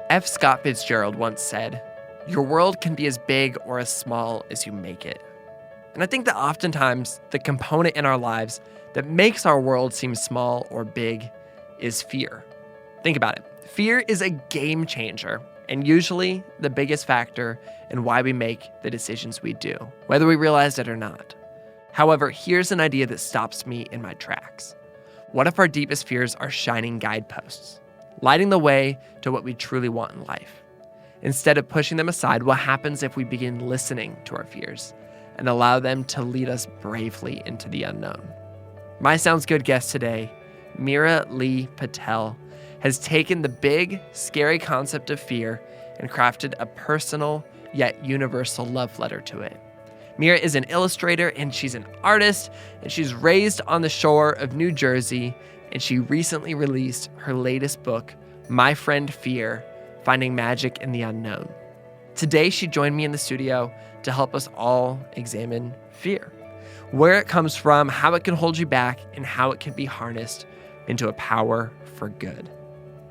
F. Scott Fitzgerald once said, "Your world can be as big or as small as you make it." And I think that oftentimes the component in our lives that makes our world seem small or big is fear. Think about it. Fear is a game changer and usually the biggest factor in why we make the decisions we do, whether we realize it or not. However, here's an idea that stops me in my tracks. What if our deepest fears are shining guideposts, lighting the way to what we truly want in life? Instead of pushing them aside, what happens if we begin listening to our fears and allow them to lead us bravely into the unknown? My Sounds Good guest today, Meera Lee Patel, has taken the big, scary concept of fear and crafted a personal yet universal love letter to it. Meera is an illustrator and she's an artist, and she's raised on the shore of New Jersey, and she recently released her latest book, My Friend Fear: Finding Magic in the Unknown. Today, she joined me in the studio to help us all examine fear, where it comes from, how it can hold you back, and how it can be harnessed into a power for good.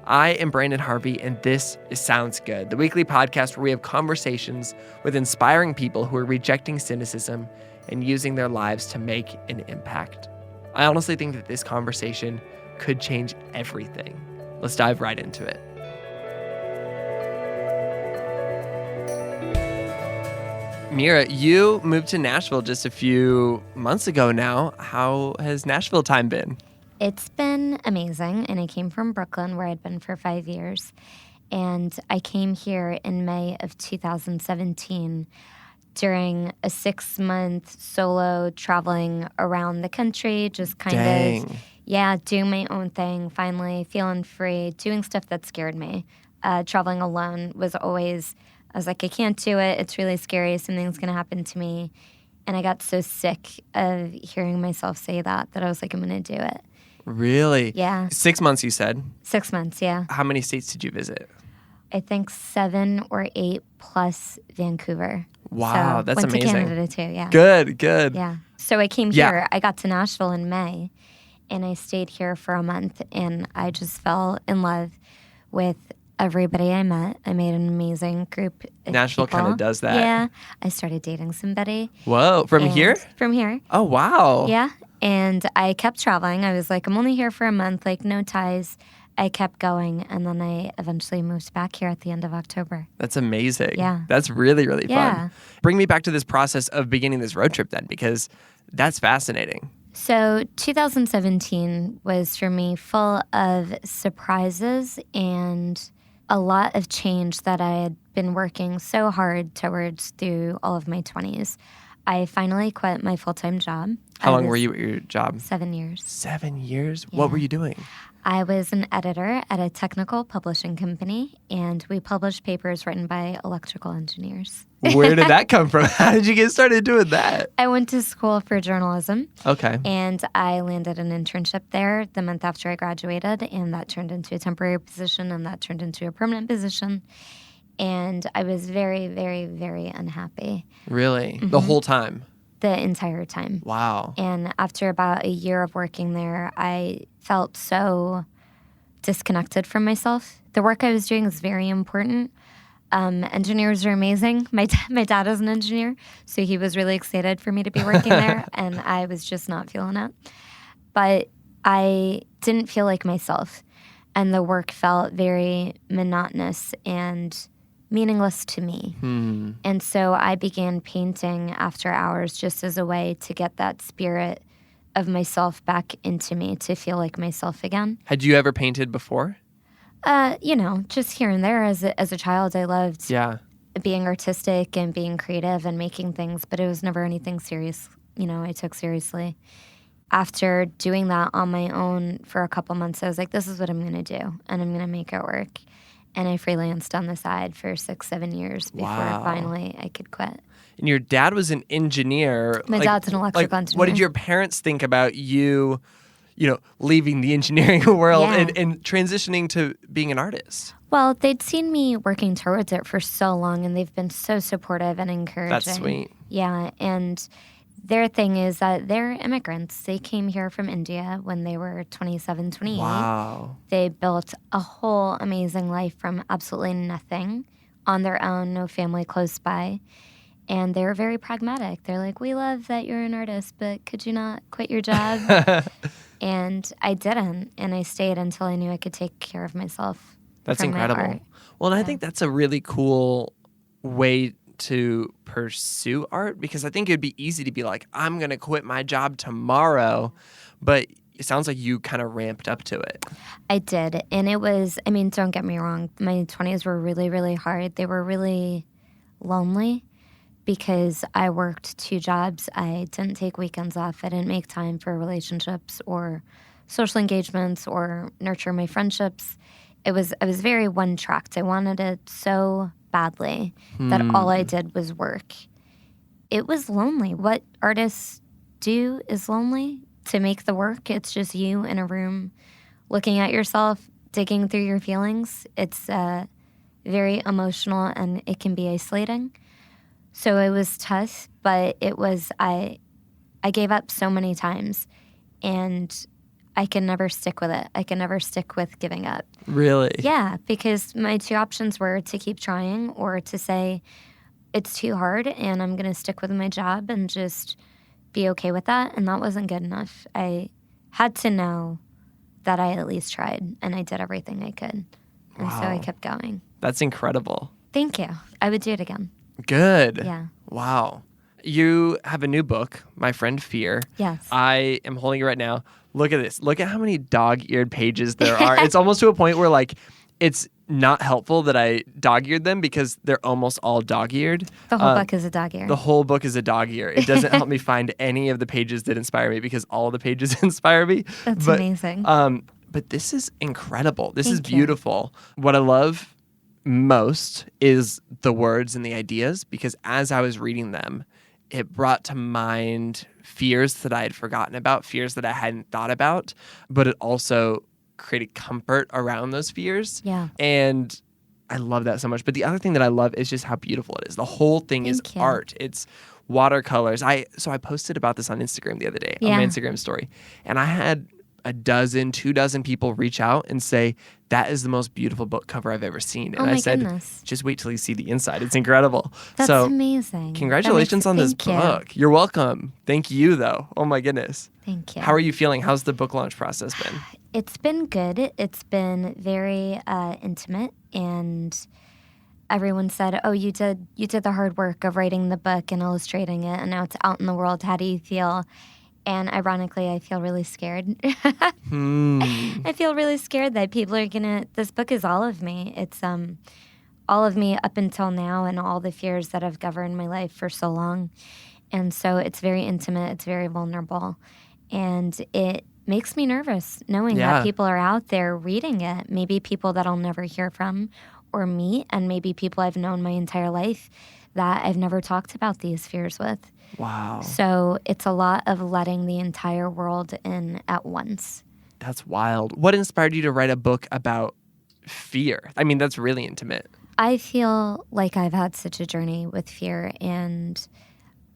I am Branden Harvey, and this is Sounds Good, the weekly podcast where we have conversations with inspiring people who are rejecting cynicism and using their lives to make an impact. I honestly think that this conversation could change everything. Let's dive right into it. Meera, you moved to Nashville just a few months ago now. How has Nashville time been? It's been amazing, and I came from Brooklyn, where I'd been for 5 years, and I came here in May of 2017 during a 6-month solo traveling around the country, just kind of, doing my own thing, finally feeling free, doing stuff that scared me. Traveling alone was always, I was like, I can't do it, it's really scary, something's going to happen to me, and I got so sick of hearing myself say that I was like, I'm going to do it. Really? Yeah. 6 months, you said? 6 months, yeah. How many states did you visit? I think 7 or 8 plus Vancouver. Wow, so that's went amazing. Went to Canada too, yeah. Good. Yeah. So I came here. I got to Nashville in May, and I stayed here for a month, and I just fell in love with everybody I met. I made an amazing group of Nashville kind of does that. Yeah. I started dating somebody. Whoa, from here? From here. Oh, wow. Yeah. And I kept traveling. I was like, I'm only here for a month, like no ties. I kept going, and then I eventually moved back here at the end of October. That's amazing. Yeah. That's really, really Yeah. fun. Bring me back to this process of beginning this road trip then, because that's fascinating. So 2017 was for me full of surprises and a lot of change that I had been working so hard towards through all of my 20s. I finally quit my full-time job. How long were you at your job? 7 years. 7 years? Yeah. What were you doing? I was an editor at a technical publishing company, and we published papers written by electrical engineers. Where did that come from? How did you get started doing that? I went to school for journalism. Okay. And I landed an internship there the month after I graduated, and that turned into a temporary position, and that turned into a permanent position. And I was very, very, very unhappy. Really? Mm-hmm. The whole time? The entire time. Wow. And after about a year of working there, I felt so disconnected from myself. The work I was doing is very important. Engineers are amazing. My dad is an engineer, so he was really excited for me to be working there, and I was just not feeling it. But I didn't feel like myself, and the work felt very monotonous and meaningless to me. And so I began painting after hours just as a way to get that spirit of myself back into me, to feel like myself again. Had you ever painted before? Just here and there. As a child, I loved being artistic and being creative and making things, but it was never anything serious, I took seriously. After doing that on my own for a couple months, I was like, this is what I'm going to do, and I'm going to make it work. And I freelanced on the side for 6-7 years before finally I could quit. And your dad was an engineer. My dad's an electrical engineer. What did your parents think about you, leaving the engineering world and transitioning to being an artist? Well, they'd seen me working towards it for so long, and they've been so supportive and encouraging. That's sweet. Yeah, and their thing is that they're immigrants. They came here from India when they were 27, 28. Wow. They built a whole amazing life from absolutely nothing on their own, no family close by. And they were very pragmatic. They're like, we love that you're an artist, but could you not quit your job? And I didn't. And I stayed until I knew I could take care of myself. That's from my incredible. art. Well, and I think that's a really cool way to pursue art, because I think it'd be easy to be like, I'm going to quit my job tomorrow. But it sounds like you kind of ramped up to it. I did. And it was, I mean, don't get me wrong. My 20s were really, really hard. They were really lonely because I worked 2 jobs. I didn't take weekends off. I didn't make time for relationships or social engagements or nurture my friendships. I was very one-tracked. I wanted it so badly that all I did was work. It was lonely. What artists do is lonely. To make the work, it's just you in a room looking at yourself, digging through your feelings. It's very emotional and it can be isolating. So it was tough, but it was, I gave up so many times, and I can never stick with it. I can never stick with giving up. Really? Yeah, because my 2 options were to keep trying or to say it's too hard and I'm going to stick with my job and just be okay with that. And that wasn't good enough. I had to know that I at least tried, and I did everything I could. And so I kept going. That's incredible. Thank you. I would do it again. Good. Yeah. Wow. You have a new book, My Friend Fear. Yes. I am holding it right now. Look at this. Look at how many dog-eared pages there are. It's almost to a point where, like, it's not helpful that I dog-eared them because they're almost all dog-eared. The whole book is a dog ear. The whole book is a dog ear. It doesn't help me find any of the pages that inspire me because all of the pages inspire me. That's amazing. But this is incredible. This is beautiful. What I love most is the words and the ideas, because as I was reading them, it brought to mind fears that I had forgotten about, fears that I hadn't thought about, but it also created comfort around those fears. Yeah. And I love that so much. But the other thing that I love is just how beautiful it is. The whole thing is art. It's watercolors. So I posted about this on Instagram the other day, on my Instagram story. And I had 2 dozen people reach out and say, that is the most beautiful book cover I've ever seen. And I said, just wait till you see the inside. It's incredible. That's amazing. Congratulations on this book. You're welcome. Thank you, though. Oh, my goodness. Thank you. How are you feeling? How's the book launch process been? It's been good. It's been very intimate, and everyone said, "Oh, you did the hard work of writing the book and illustrating it, and now it's out in the world. How do you feel?" And ironically, I feel really scared. I feel really scared that people are this book is all of me. It's all of me up until now and all the fears that have governed my life for so long. And so it's very intimate. It's very vulnerable. And it makes me nervous knowing that people are out there reading it. Maybe people that I'll never hear from or meet, and maybe people I've known my entire life that I've never talked about these fears with. Wow. So it's a lot of letting the entire world in at once. That's wild. What inspired you to write a book about fear? I mean, that's really intimate. I feel like I've had such a journey with fear, and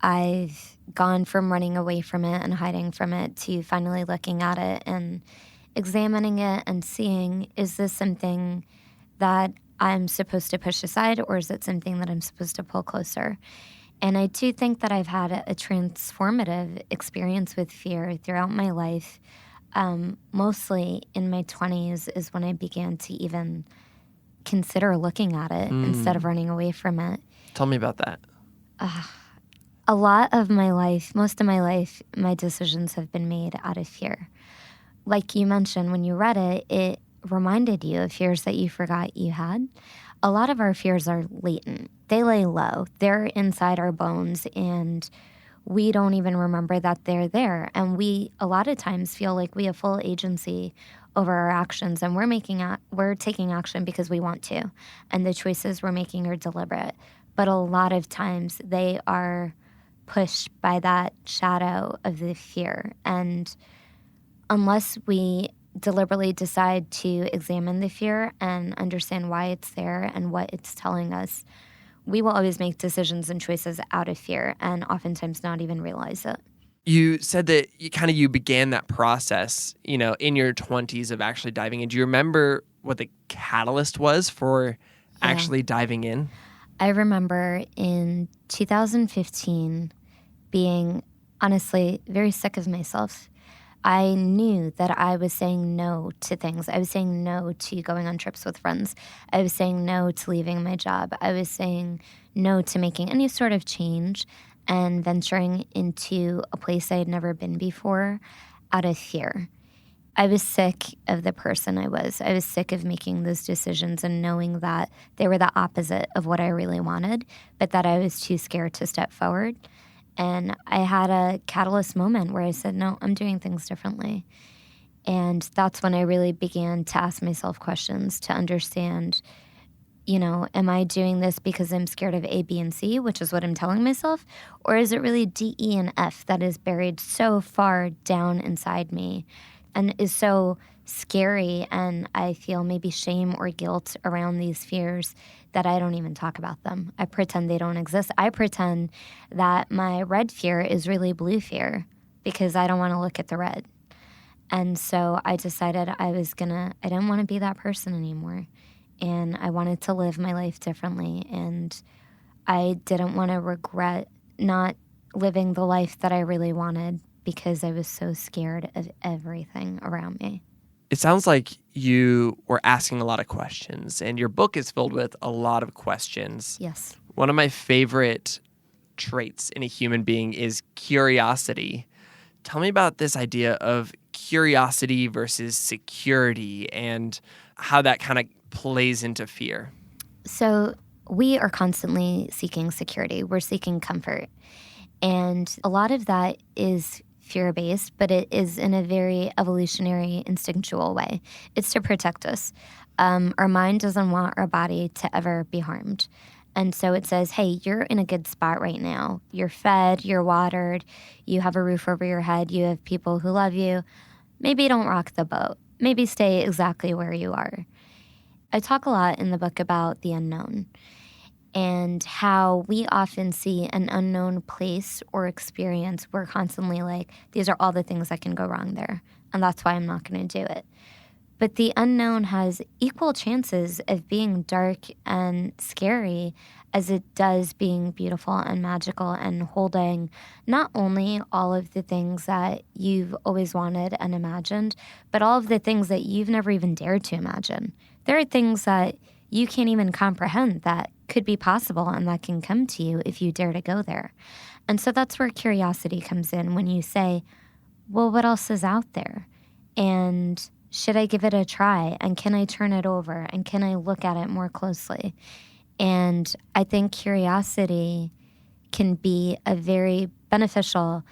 I've gone from running away from it and hiding from it to finally looking at it and examining it and seeing, is this something that I'm supposed to push aside, or is it something that I'm supposed to pull closer? And I do think that I've had a transformative experience with fear throughout my life. Mostly in my 20s is when I began to even consider looking at it instead of running away from it. Tell me about that. A lot of my life, most of my life, my decisions have been made out of fear. Like you mentioned, when you read it, it reminded you of fears that you forgot you had. A lot of our fears are latent. They lay low. They're inside our bones, and we don't even remember that they're there. And we, a lot of times, feel like we have full agency over our actions, and we're taking action because we want to, and the choices we're making are deliberate. But a lot of times, they are pushed by that shadow of the fear. And unless we deliberately decide to examine the fear and understand why it's there and what it's telling us, we will always make decisions and choices out of fear and oftentimes not even realize it. You said that you began that process, in your 20s of actually diving in. Do you remember what the catalyst was for actually diving in? I remember in 2015 being honestly very sick of myself. I knew that I was saying no to things. I was saying no to going on trips with friends. I was saying no to leaving my job. I was saying no to making any sort of change and venturing into a place I had never been before out of fear. I was sick of the person I was. I was sick of making those decisions and knowing that they were the opposite of what I really wanted, but that I was too scared to step forward. And I had a catalyst moment where I said, no, I'm doing things differently. And that's when I really began to ask myself questions to understand, am I doing this because I'm scared of A, B, and C, which is what I'm telling myself? Or is it really D, E, and F that is buried so far down inside me and is so scary, and I feel maybe shame or guilt around these fears that I don't even talk about them. I pretend they don't exist. I pretend that my red fear is really blue fear because I don't want to look at the red. And so I decided I didn't want to be that person anymore. And I wanted to live my life differently. And I didn't want to regret not living the life that I really wanted because I was so scared of everything around me. It sounds like you were asking a lot of questions, and your book is filled with a lot of questions. Yes. One of my favorite traits in a human being is curiosity. Tell me about this idea of curiosity versus security and how that kind of plays into fear. So we are constantly seeking security. We're seeking comfort. And a lot of that is fear-based, but it is in a very evolutionary, instinctual way. It's to protect us. Our mind doesn't want our body to ever be harmed. And so it says, hey, you're in a good spot right now. You're fed, you're watered, you have a roof over your head, you have people who love you. Maybe don't rock the boat. Maybe stay exactly where you are. I talk a lot in the book about the unknown and how we often see an unknown place or experience. We're constantly like, these are all the things that can go wrong there, and that's why I'm not going to do it. But the unknown has equal chances of being dark and scary as it does being beautiful and magical and holding not only all of the things that you've always wanted and imagined, but all of the things that you've never even dared to imagine. There are things that you can't even comprehend that could be possible and that can come to you if you dare to go there. And so that's where curiosity comes in when you say, well, what else is out there? And should I give it a try? And can I turn it over? And can I look at it more closely? And I think curiosity can be a very beneficial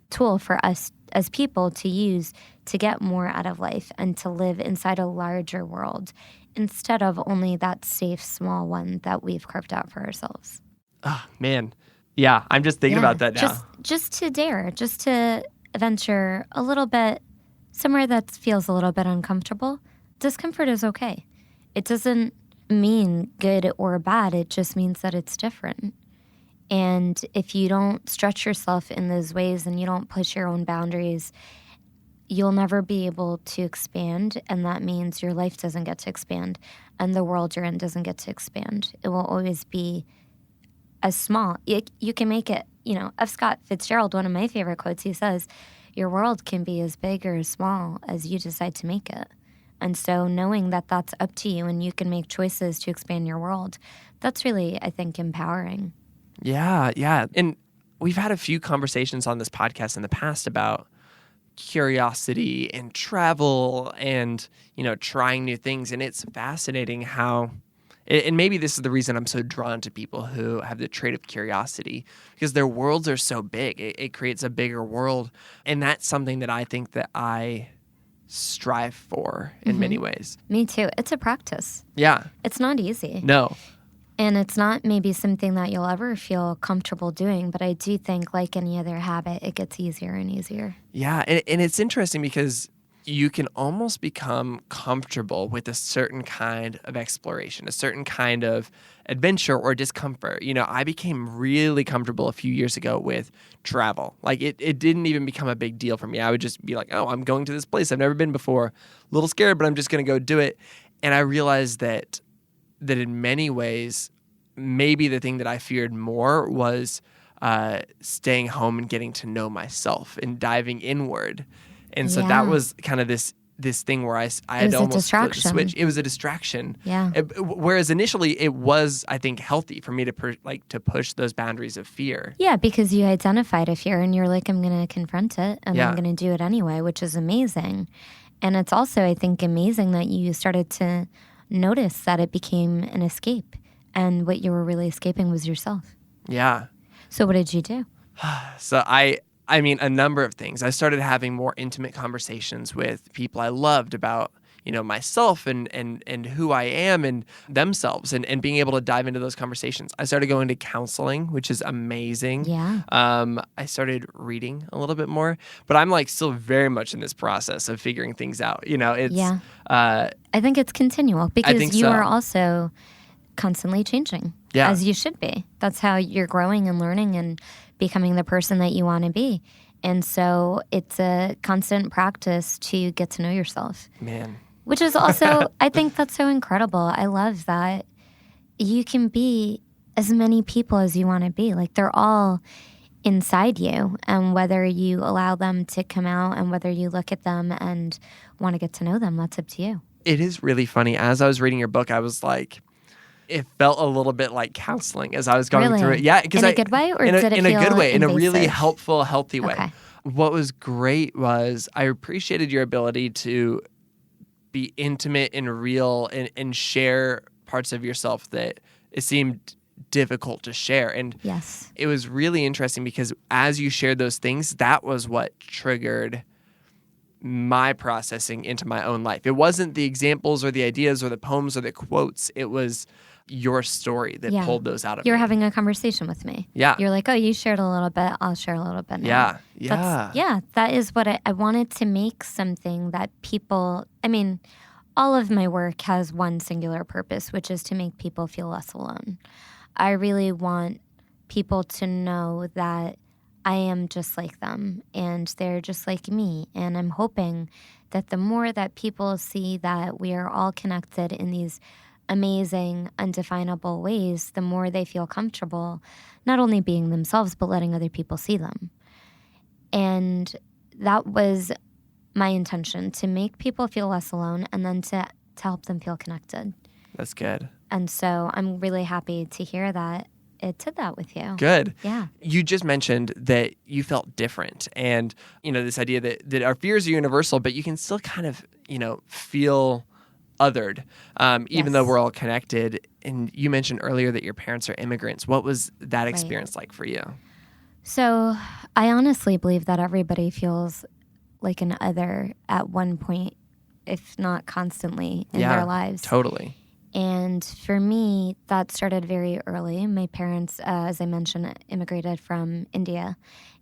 tool for us as people to use to get more out of life and to live inside a larger world instead of only that safe, small one that we've carved out for ourselves. Oh, man. Yeah, I'm just thinking about that now. Just to dare, just to venture a little bit somewhere that feels a little bit uncomfortable. Discomfort is okay. It doesn't mean good or bad. It just means that it's different. And if you don't stretch yourself in those ways and you don't push your own boundaries, you'll never be able to expand. And that means your life doesn't get to expand and the world you're in doesn't get to expand. It will always be as small. You can make it, F. Scott Fitzgerald, one of my favorite quotes, he says, your world can be as big or as small as you decide to make it. And so knowing that that's up to you and you can make choices to expand your world, that's really, I think, empowering. Yeah. And we've had a few conversations on this podcast in the past about curiosity and travel and, trying new things. And it's fascinating how, and maybe this is the reason I'm so drawn to people who have the trait of curiosity, because their worlds are so big. It creates a bigger world. And that's something that I think that I strive for in many ways. Me too. It's a practice. Yeah. It's not easy. No. And it's not maybe something that you'll ever feel comfortable doing, but I do think like any other habit, it gets easier and easier. Yeah. And it's interesting because you can almost become comfortable with a certain kind of exploration, a certain kind of adventure or discomfort. I became really comfortable a few years ago with travel. Like it didn't even become a big deal for me. I would just be like, oh, I'm going to this place I've never been before. A little scared, but I'm just going to go do it. And I realized that in many ways, maybe the thing that I feared more was staying home and getting to know myself and diving inward. And so that was kind of this thing where I had almost flipped the switch. It was a distraction. Yeah. Whereas initially it was, I think, healthy for me to push those boundaries of fear. Yeah, because you identified a fear and you're like, I'm going to confront it and I'm going to do it anyway, which is amazing. And it's also, I think, amazing that you started to notice that it became an escape and what you were really escaping was yourself. Yeah. So what did you do? So I mean, a number of things. I started having more intimate conversations with people I loved about, myself and who I am and themselves and being able to dive into those conversations. I started going to counseling, which is amazing. Yeah. I started reading a little bit more, but I'm still very much in this process of figuring things out. It's I think it's continual because you are so. also constantly changing, as you should be. That's how you're growing and learning and becoming the person that you want to be. And so it's a constant practice to get to know yourself. Man. Which is also, I think that's so incredible. I love that you can be as many people as you want to be. Like they're all inside you. And whether you allow them to come out and whether you look at them and want to get to know them, that's up to you. It is really funny. As I was reading your book, I was like, it felt a little bit like counseling as I was going through it. Yeah, in a good way, or did it in feel a good way, invasive? in a really helpful, healthy way. Okay. What was great was I appreciated your ability to be intimate and real and share parts of yourself that it seemed difficult to share. And yes, it was really interesting because as you shared those things, that was what triggered my processing into my own life. It wasn't the examples or the ideas or the poems or the quotes. It was your story that pulled those out of me. You're having a conversation with me. Yeah. You're like, oh, you shared a little bit. I'll share a little bit now. Yeah. That is what I wanted to make something that people, all of my work has one singular purpose, which is to make people feel less alone. I really want people to know that I am just like them and they're just like me. And I'm hoping that the more that people see that we are all connected in these amazing, undefinable ways, the more they feel comfortable not only being themselves, but letting other people see them. And that was my intention, to make people feel less alone and then to help them feel connected. That's good. And so I'm really happy to hear that it did that with you. Good. Yeah. You just mentioned that you felt different and, this idea that our fears are universal, but you can still kind of, feel othered, even though we're all connected. And you mentioned earlier that your parents are immigrants. What was that experience like for you? So I honestly believe that everybody feels like an other at one point, if not constantly in their lives. Totally. And for me, that started very early. My parents, as I mentioned, immigrated from India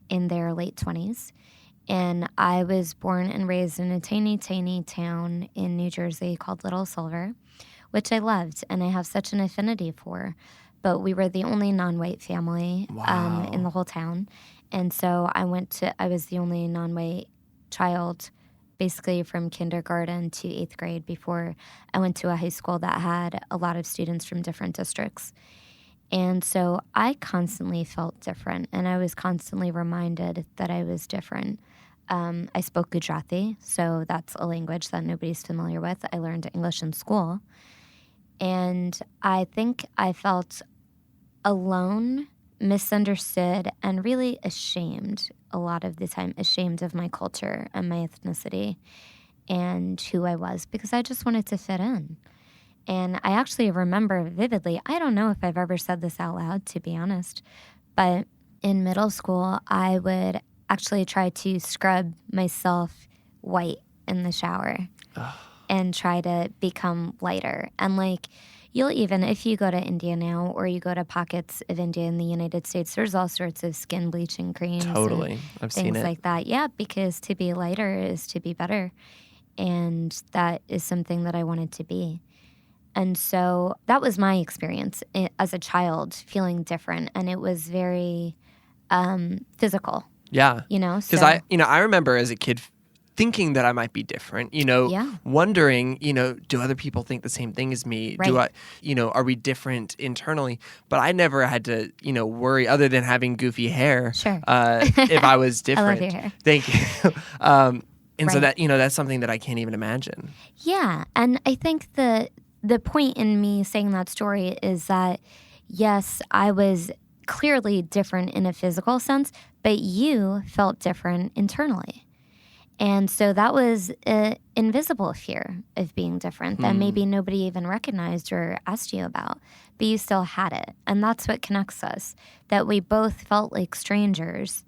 in their late 20s. And I was born and raised in a tiny, tiny town in New Jersey called Little Silver, which I loved and I have such an affinity for. But we were the only non-white family in the whole town. And so I was the only non-white child basically from kindergarten to 8th grade before I went to a high school that had a lot of students from different districts. And so I constantly felt different, and I was constantly reminded that I was different. I spoke Gujarati, so that's a language that nobody's familiar with. I learned English in school. And I think I felt alone, misunderstood, and really ashamed a lot of the time, ashamed of my culture and my ethnicity and who I was, because I just wanted to fit in. And I actually remember vividly, I don't know if I've ever said this out loud, to be honest, but in middle school, I would actually try to scrub myself white in the shower and try to become lighter. And you'll even, if you go to India now or you go to pockets of India in the United States, there's all sorts of skin bleaching creams. Totally. I've seen it. Things like that. Yeah, because to be lighter is to be better. and that is something that I wanted to be. And so that was my experience as a child, feeling different, and it was very physical. Yeah. Because I remember as a kid thinking that I might be different, wondering, do other people think the same thing as me? Right. Are we different internally? But I never had to, worry other than having goofy hair. Sure. If I was different. I love your hair. Thank you. And so Right. that, that's something that I can't even imagine. Yeah. And I think the point in me saying that story is that, yes, I was clearly different in a physical sense, but you felt different internally. And so that was an invisible fear of being different that maybe nobody even recognized or asked you about, but you still had it. And that's what connects us, that we both felt like strangers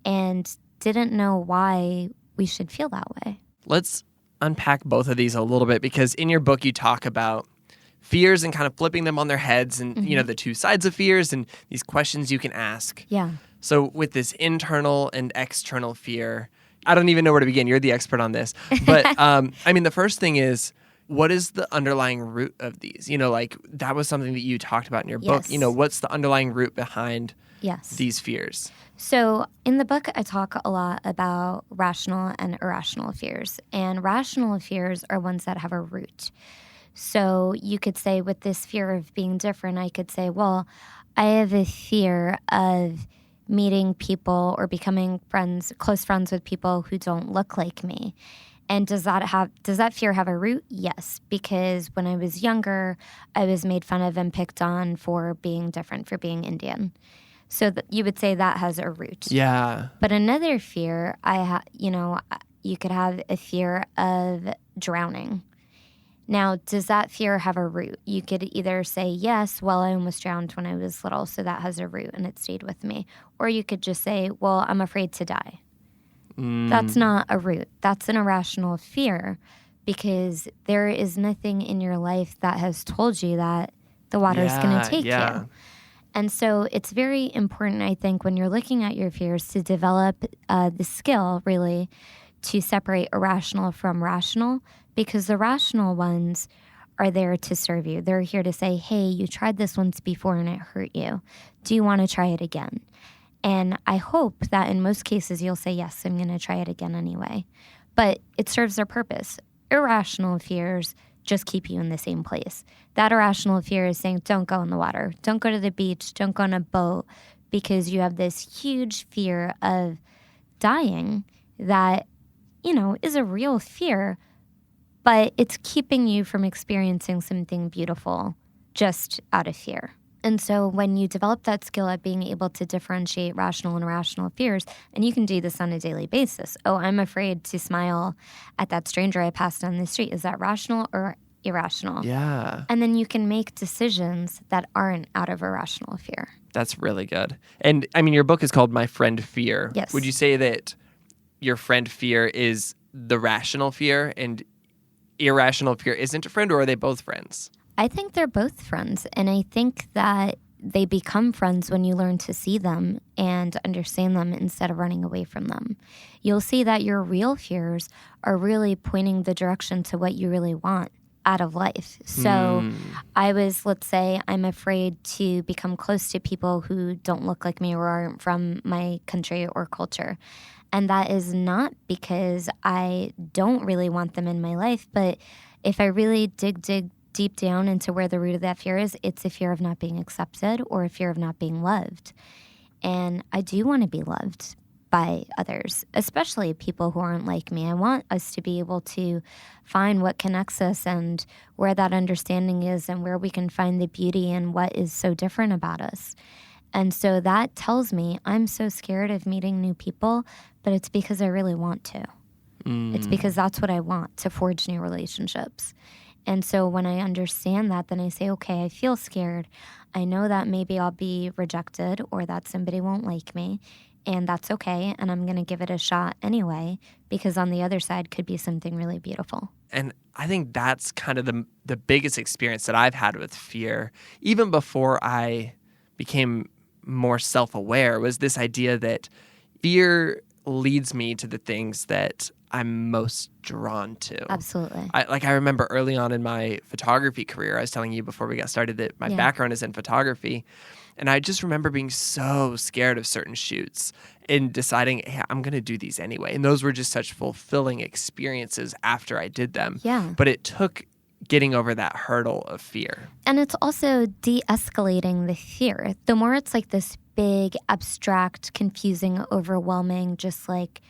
and didn't know why we should feel that way. Let's unpack both of these a little bit, because in your book you talk about fears and kind of flipping them on their heads and, the two sides of fears and these questions you can ask. Yeah. So with this internal and external fear, I don't even know where to begin. You're the expert on this. But the first thing is, what is the underlying root of these? That was something that you talked about in your book. Yes. What's the underlying root behind Yes. these fears? So in the book, I talk a lot about rational and irrational fears. And rational fears are ones that have a root. So you could say with this fear of being different, I could say, well, I have a fear of meeting people or becoming close friends with people who don't look like me. And does that fear have a root? Yes, because when I was younger, I was made fun of and picked on for being different, for being Indian. So you would say that has a root. Yeah. But another fear, you could have a fear of drowning. Now, does that fear have a root? You could either say, yes, well, I almost drowned when I was little, so that has a root and it stayed with me. Or you could just say, well, I'm afraid to die. That's not a root. That's an irrational fear, because there is nothing in your life that has told you that the water is going to take you. And so it's very important, I think, when you're looking at your fears to develop the skill, really, to separate irrational from rational, because the rational ones are there to serve you. They're here to say, hey, you tried this once before and it hurt you. Do you want to try it again? And I hope that in most cases you'll say, yes, I'm going to try it again anyway. But it serves their purpose. Irrational fears just keep you in the same place. That irrational fear is saying, don't go in the water. Don't go to the beach. Don't go on a boat, because you have this huge fear of dying that, is a real fear, but it's keeping you from experiencing something beautiful just out of fear. And so when you develop that skill at being able to differentiate rational and irrational fears, and you can do this on a daily basis. Oh, I'm afraid to smile at that stranger I passed on the street. Is that rational or irrational? Yeah. And then you can make decisions that aren't out of irrational fear. That's really good. And your book is called My Friend Fear. Yes. Would you say that your friend fear is the rational fear and irrational fear isn't a friend, or are they both friends? I think they're both friends, and I think that they become friends when you learn to see them and understand them instead of running away from them. You'll see that your real fears are really pointing the direction to what you really want out of life. So let's say I'm afraid to become close to people who don't look like me or aren't from my country or culture. And that is not because I don't really want them in my life, but if I really dig deep down into where the root of that fear is, it's a fear of not being accepted or a fear of not being loved. And I do want to be loved by others, especially people who aren't like me. I want us to be able to find what connects us and where that understanding is and where we can find the beauty in what is so different about us. And so that tells me I'm so scared of meeting new people, but it's because I really want to. It's because that's what I want, to forge new relationships. And so when I understand that, then I say, okay, I feel scared. I know that maybe I'll be rejected or that somebody won't like me, and that's okay. And I'm going to give it a shot anyway, because on the other side could be something really beautiful. And I think that's kind of the biggest experience that I've had with fear, even before I became more self-aware, was this idea that fear leads me to the things that I'm most drawn to. Absolutely. I remember early on in my photography career, I was telling you before we got started that my background is in photography. And I just remember being so scared of certain shoots and deciding, hey, I'm going to do these anyway. And those were just such fulfilling experiences after I did them. Yeah. But it took getting over that hurdle of fear. And it's also de-escalating the fear. The more it's like this big, abstract, confusing, overwhelming, just like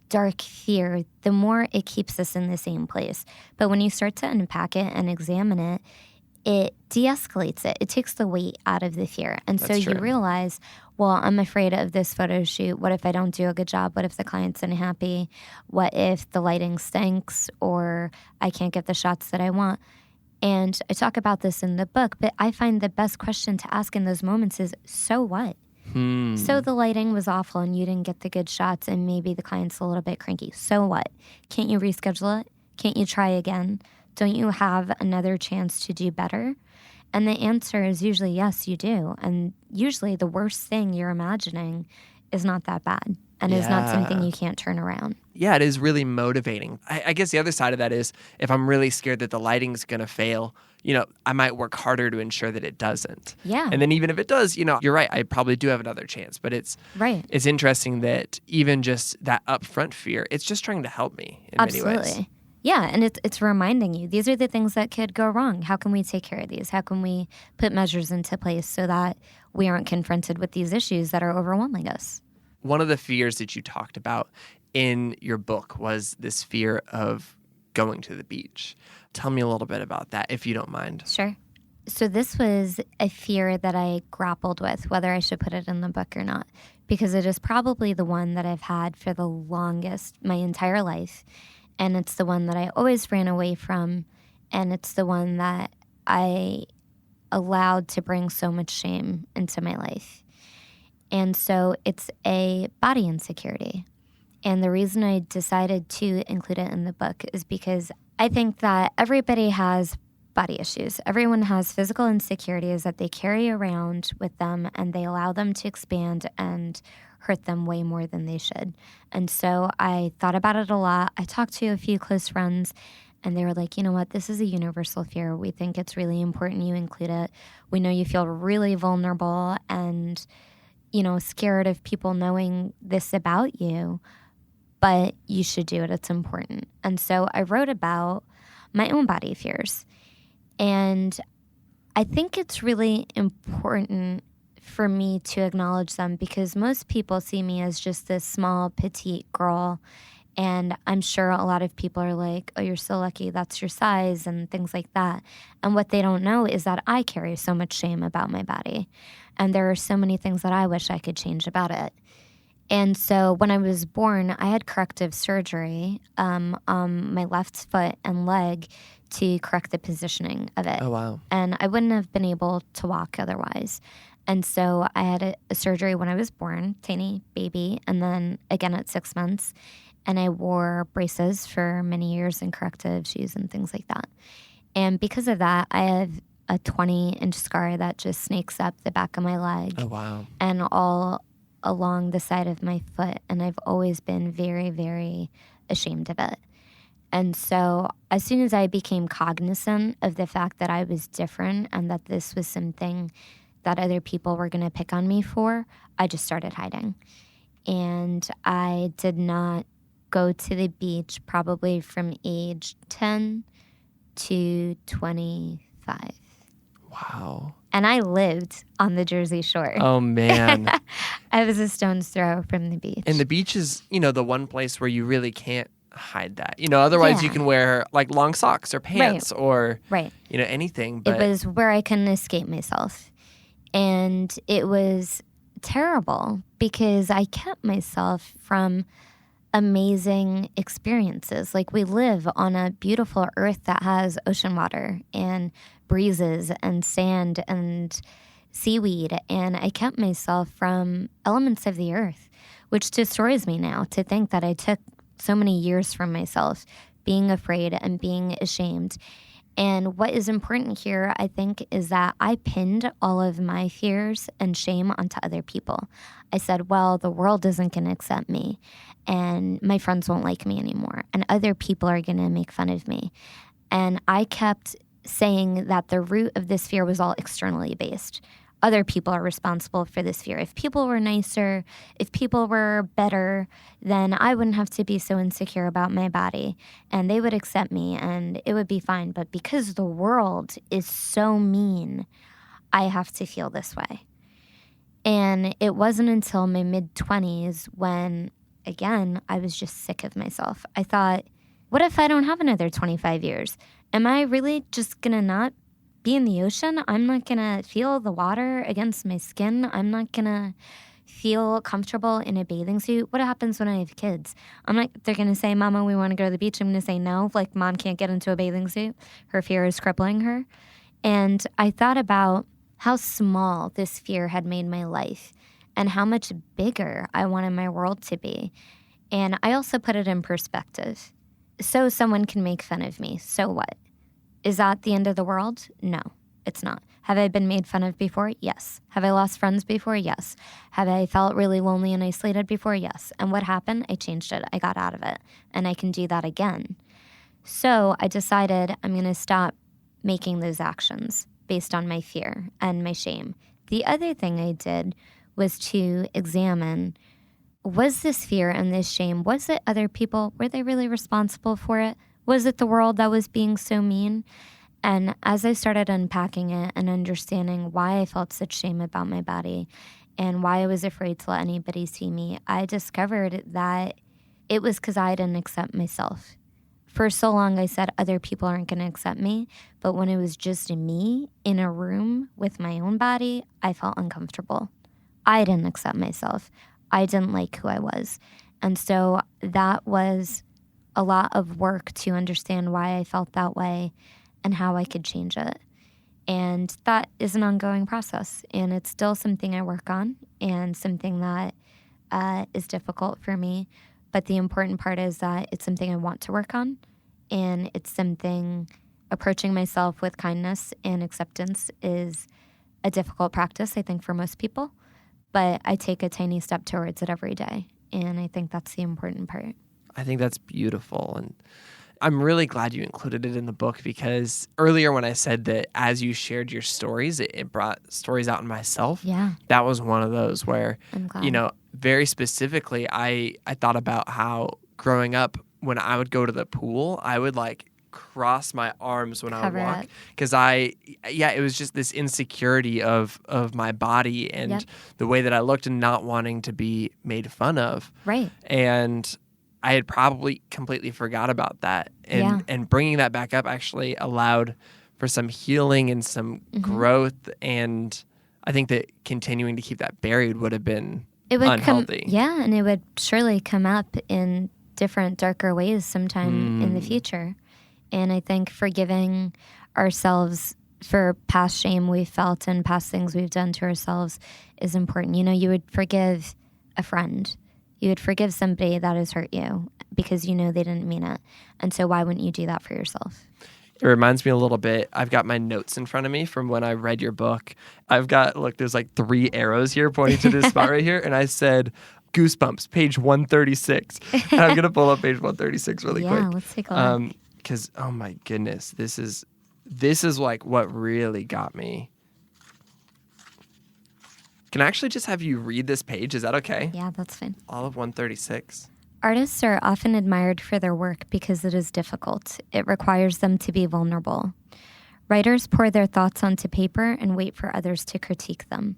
dark fear, the more it keeps us in the same place. But when you start to unpack it and examine it, it de-escalates it. It takes the weight out of the fear. And so you realize, well, I'm afraid of this photo shoot. What if I don't do a good job? What if the client's unhappy? What if the lighting stinks or I can't get the shots that I want? And I talk about this in the book, but I find the best question to ask in those moments is, so what? So the lighting was awful and you didn't get the good shots and maybe the client's a little bit cranky. So what? Can't you reschedule it? Can't you try again? Don't you have another chance to do better? And the answer is usually yes, you do. And usually the worst thing you're imagining is not that bad and is not something you can't turn around. Yeah, it is really motivating. I guess the other side of that is if I'm really scared that the lighting's going to fail, I might work harder to ensure that it doesn't. Yeah. And then even if it does, you're right, I probably do have another chance. But it's interesting that even just that upfront fear, it's just trying to help me in many ways. Yeah, and it's reminding you, these are the things that could go wrong. How can we take care of these? How can we put measures into place so that we aren't confronted with these issues that are overwhelming us? One of the fears that you talked about in your book was this fear of going to the beach. Tell me a little bit about that, if you don't mind. Sure. So this was a fear that I grappled with, whether I should put it in the book or not, because it is probably the one that I've had for the longest, my entire life. And it's the one that I always ran away from. And it's the one that I allowed to bring so much shame into my life. And so it's a body insecurity. And the reason I decided to include it in the book is because I think that everybody has body issues. Everyone has physical insecurities that they carry around with them and they allow them to expand and hurt them way more than they should. And so I thought about it a lot. I talked to a few close friends and they were like, you know what, this is a universal fear. We think it's really important you include it. We know you feel really vulnerable and, scared of people knowing this about you, but you should do it. It's important. And so I wrote about my own body fears. And I think it's really important for me to acknowledge them because most people see me as just this small, petite girl. And I'm sure a lot of people are like, oh, you're so lucky, that's your size and things like that. And what they don't know is that I carry so much shame about my body. And there are so many things that I wish I could change about it. And so when I was born, I had corrective surgery on my left foot and leg to correct the positioning of it. Oh, wow. And I wouldn't have been able to walk otherwise. And so I had a surgery when I was born, tiny baby, and then again at 6 months. And I wore braces for many years and corrective shoes and things like that. And because of that, I have a 20-inch scar that just snakes up the back of my leg. Oh, wow. And all along the side of my foot. And I've always been very, very ashamed of it. And so as soon as I became cognizant of the fact that I was different and that this was something that other people were going to pick on me for, I just started hiding. And I did not go to the beach probably from age 10 to 25. Wow. And I lived on the Jersey Shore. Oh, man. I was a stone's throw from the beach. And the beach is, the one place where you really can't hide that. Otherwise you can wear like long socks or pants or, anything. But it was where I couldn't escape myself. And it was terrible because I kept myself from amazing experiences. Like we live on a beautiful earth that has ocean water and breezes and sand and seaweed. And I kept myself from elements of the earth, which destroys me now to think that I took so many years from myself being afraid and being ashamed. And what is important here, I think, is that I pinned all of my fears and shame onto other people. I said, well, the world isn't going to accept me, and my friends won't like me anymore, and other people are going to make fun of me. And I kept saying that the root of this fear was all externally based. Other people are responsible for this fear. If people were nicer, if people were better, then I wouldn't have to be so insecure about my body, and they would accept me and it would be fine. But because the world is so mean, I have to feel this way. And it wasn't until my mid-20s when, again, I was just sick of myself. I thought, what if I don't have another 25 years? Am I really just gonna not be in the ocean? I'm not gonna feel the water against my skin. I'm not gonna feel comfortable in a bathing suit. What happens when I have kids? They're gonna say, Mama, we wanna go to the beach. I'm gonna say no, like Mom can't get into a bathing suit. Her fear is crippling her. And I thought about how small this fear had made my life and how much bigger I wanted my world to be. And I also put it in perspective. So someone can make fun of me. So what? Is that the end of the world? No, it's not. Have I been made fun of before? Yes. Have I lost friends before? Yes. Have I felt really lonely and isolated before? Yes. And what happened? I changed it. I got out of it. And I can do that again. So I decided I'm going to stop making those actions based on my fear and my shame. The other thing I did was to examine, was this fear and this shame, was it other people? Were they really responsible for it? Was it the world that was being so mean? And as I started unpacking it and understanding why I felt such shame about my body and why I was afraid to let anybody see me, I discovered that it was because I didn't accept myself. For so long, I said other people aren't going to accept me. But when it was just me in a room with my own body, I felt uncomfortable. I didn't accept myself. I didn't like who I was. And so that was a lot of work to understand why I felt that way and how I could change it. And that is an ongoing process. And it's still something I work on and something that is difficult for me. But the important part is that it's something I want to work on. And it's something, approaching myself with kindness and acceptance is a difficult practice, I think, for most people. But I take a tiny step towards it every day. And I think that's the important part. I think that's beautiful. And I'm really glad you included it in the book because earlier when I said that as you shared your stories, it brought stories out in myself. Yeah. That was one of those where, I'm glad. very specifically, I thought about how growing up, when I would go to the pool, I would cross my arms when I would walk because it was just this insecurity of my body and the way that I looked and not wanting to be made fun of. Right. And I had probably completely forgot about that. And bringing that back up actually allowed for some healing and some growth. And I think that continuing to keep that buried would have been unhealthy. And it would surely come up in different, darker ways sometime in the future. And I think forgiving ourselves for past shame we've felt and past things we've done to ourselves is important. You would forgive a friend. You would forgive somebody that has hurt you because they didn't mean it. And so why wouldn't you do that for yourself? It reminds me a little bit. I've got my notes in front of me from when I read your book. I've got, there's 3 arrows here pointing to this spot right here. And I said, Goosebumps, page 136. And I'm going to pull up page 136 really quick. Yeah, let's take a look. Because, oh my goodness, this is what really got me. Can I actually just have you read this page? Is that okay? Yeah, that's fine. All of 136. Artists are often admired for their work because it is difficult. It requires them to be vulnerable. Writers pour their thoughts onto paper and wait for others to critique them.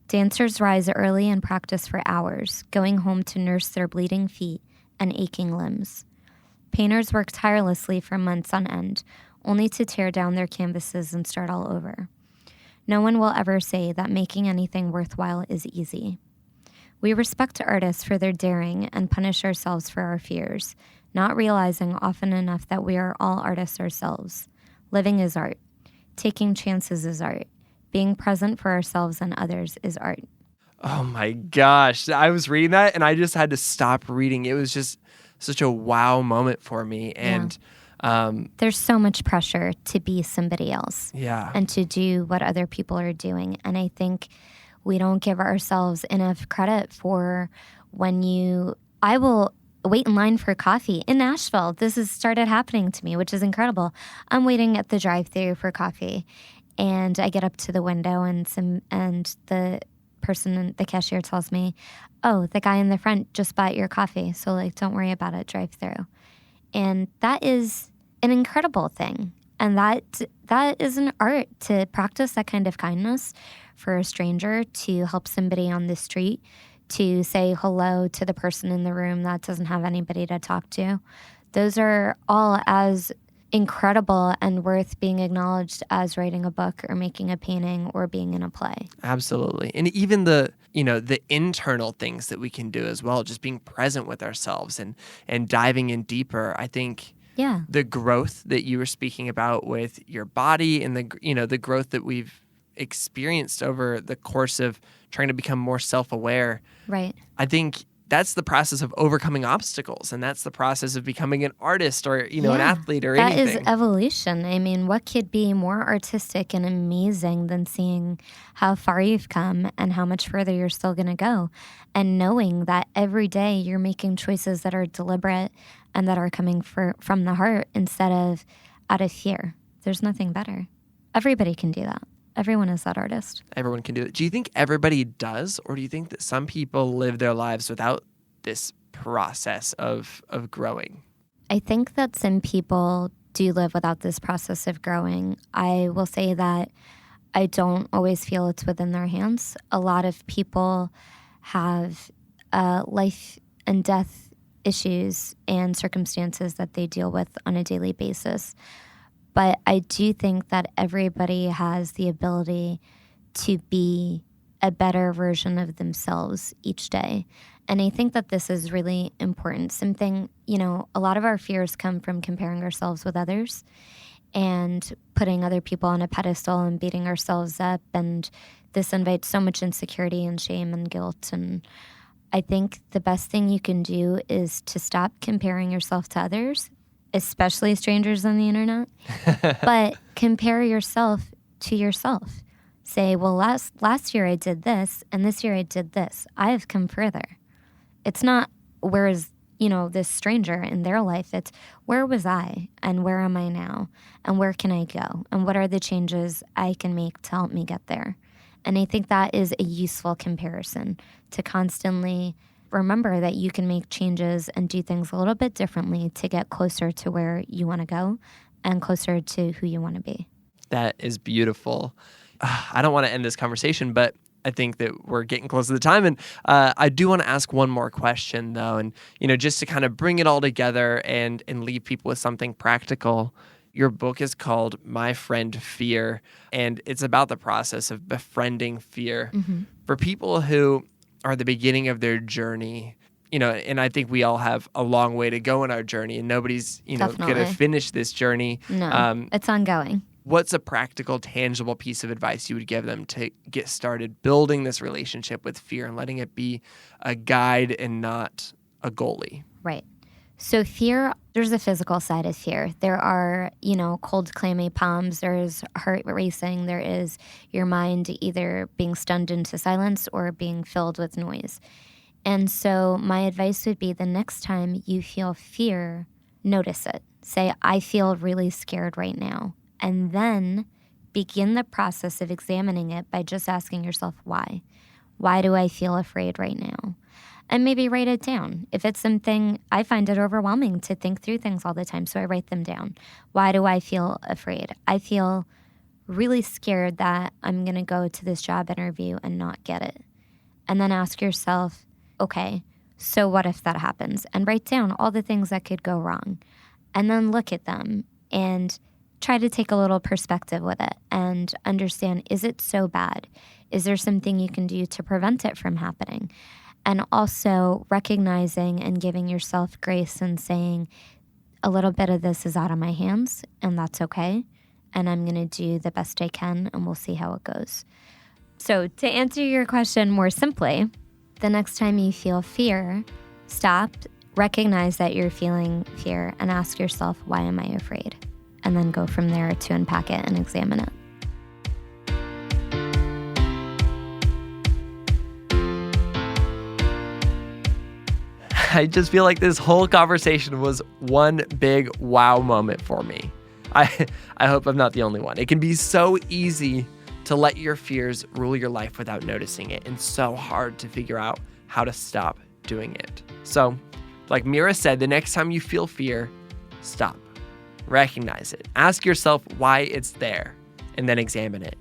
Dancers rise early and practice for hours, going home to nurse their bleeding feet and aching limbs. Painters work tirelessly for months on end, only to tear down their canvases and start all over. No one will ever say that making anything worthwhile is easy. We respect artists for their daring and punish ourselves for our fears, not realizing often enough that we are all artists ourselves. Living is art. Taking chances is art. Being present for ourselves and others is art. Oh my gosh. I was reading that and I just had to stop reading. It was just such a wow moment for me. And There's so much pressure to be somebody else. Yeah. And to do what other people are doing. And I think we don't give ourselves enough credit for I will wait in line for coffee in Nashville. This has started happening to me, which is incredible. I'm waiting at the drive-thru for coffee, and I get up to the window, and the person, the cashier, tells me, "Oh, the guy in the front just bought your coffee, so don't worry about it, drive through." And that is an incredible thing. And that is an art, to practice that kind of kindness for a stranger, to help somebody on the street, to say hello to the person in the room that doesn't have anybody to talk to. Those are all as incredible and worth being acknowledged as writing a book or making a painting or being in a play. Absolutely. And even the internal things that we can do as well, just being present with ourselves and diving in deeper. I think the growth that you were speaking about with your body and the growth that we've experienced over the course of trying to become more self-aware. Right. I think that's the process of overcoming obstacles, and that's the process of becoming an artist or an athlete or anything. That is evolution. I mean, what could be more artistic and amazing than seeing how far you've come and how much further you're still going to go, and knowing that every day you're making choices that are deliberate and that are coming from the heart instead of out of fear. There's nothing better. Everybody can do that. Everyone is that artist. Everyone can do it. Do you think everybody does, or do you think that some people live their lives without this process of growing? I think that some people do live without this process of growing. I will say that I don't always feel it's within their hands. A lot of people have life and death issues and circumstances that they deal with on a daily basis. But I do think that everybody has the ability to be a better version of themselves each day. And I think that this is really important. Something, a lot of our fears come from comparing ourselves with others and putting other people on a pedestal and beating ourselves up. And this invites so much insecurity and shame and guilt. And I think the best thing you can do is to stop comparing yourself to others, especially strangers on the internet, but compare yourself to yourself. Say, well, last year I did this, and this year I did this. I have come further. It's not where is, this stranger in their life. It's where was I, and where am I now, and where can I go, and what are the changes I can make to help me get there. And I think that is a useful comparison, to constantly remember that you can make changes and do things a little bit differently to get closer to where you want to go and closer to who you want to be. That is beautiful. I don't want to end this conversation, but I think that we're getting close to the time. And I do want to ask one more question, though. And, just to kind of bring it all together and leave people with something practical. Your book is called My Friend Fear, and it's about the process of befriending fear. Mm-hmm. For people who are at the beginning of their journey, and I think we all have a long way to go in our journey, and nobody's, going to finish this journey. No, it's ongoing. What's a practical, tangible piece of advice you would give them to get started building this relationship with fear and letting it be a guide and not a goalie? Right. So fear, there's a physical side of fear. There are, cold, clammy palms. There's heart racing. There is your mind either being stunned into silence or being filled with noise. And so my advice would be the next time you feel fear, notice it. Say, I feel really scared right now. And then begin the process of examining it by just asking yourself, why? Why do I feel afraid right now? And maybe write it down. If it's something, I find it overwhelming to think through things all the time, so I write them down. Why do I feel afraid? I feel really scared that I'm going to go to this job interview and not get it. And then ask yourself, okay, so what if that happens? And write down all the things that could go wrong. And then look at them and try to take a little perspective with it and understand, is it so bad? Is there something you can do to prevent it from happening? And also recognizing and giving yourself grace and saying, a little bit of this is out of my hands, and that's okay. And I'm going to do the best I can, and we'll see how it goes. So to answer your question more simply, the next time you feel fear, stop recognize that you're feeling fear and ask yourself, why am I afraid? And then go from there to unpack it and examine it. I just feel like this whole conversation was one big wow moment for me. I hope I'm not the only one. It can be so easy to let your fears rule your life without noticing it, and so hard to figure out how to stop doing it. So, like Meera said, the next time you feel fear, stop. Recognize it. Ask yourself why it's there, and then examine it.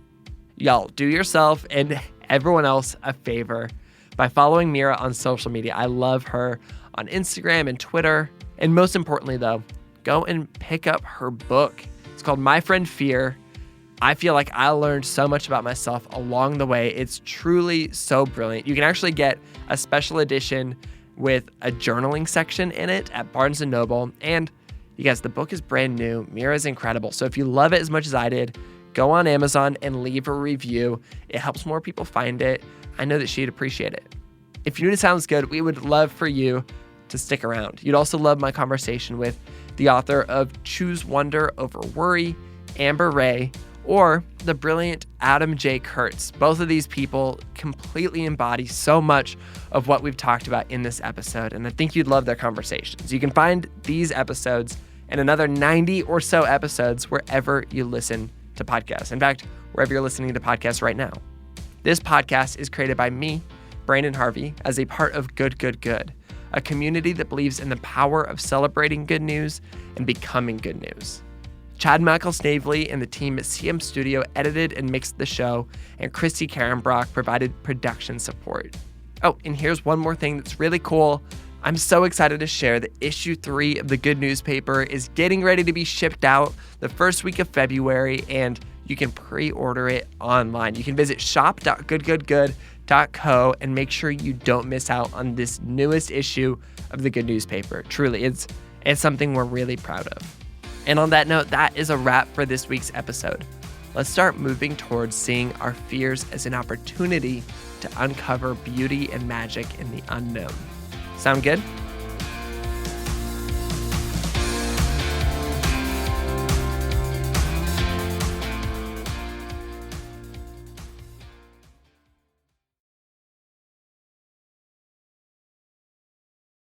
Y'all, do yourself and everyone else a favor by following Meera on social media. I love her on Instagram and Twitter. And most importantly, though, go and pick up her book. It's called My Friend Fear. I feel like I learned so much about myself along the way. It's truly so brilliant. You can actually get a special edition with a journaling section in it at Barnes & Noble. And you guys, the book is brand new. Meera is incredible. So if you love it as much as I did, go on Amazon and leave a review. It helps more people find it. I know that she'd appreciate it. If you knew it sounds good, we would love for you to stick around. You'd also love my conversation with the author of Choose Wonder Over Worry, Amber Ray, or the brilliant Adam J. Kurtz. Both of these people completely embody so much of what we've talked about in this episode, and I think you'd love their conversations. You can find these episodes and another 90 or so episodes wherever you listen to podcasts. In fact, wherever you're listening to podcasts right now. This podcast is created by me, Branden Harvey, as a part of Good, Good, Good, a community that believes in the power of celebrating good news and becoming good news. Chad Michael Snavely and the team at CM Studio edited and mixed the show, and Christy Karenbrock provided production support. Oh, and here's one more thing that's really cool. I'm so excited to share that issue 3 of the Good Newspaper is getting ready to be shipped out the first week of February, and you can pre-order it online. You can visit shop.goodgoodgood.co and make sure you don't miss out on this newest issue of the Good Newspaper. Truly, it's something we're really proud of. And on that note, that is a wrap for this week's episode. Let's start moving towards seeing our fears as an opportunity to uncover beauty and magic in the unknown. Sound good?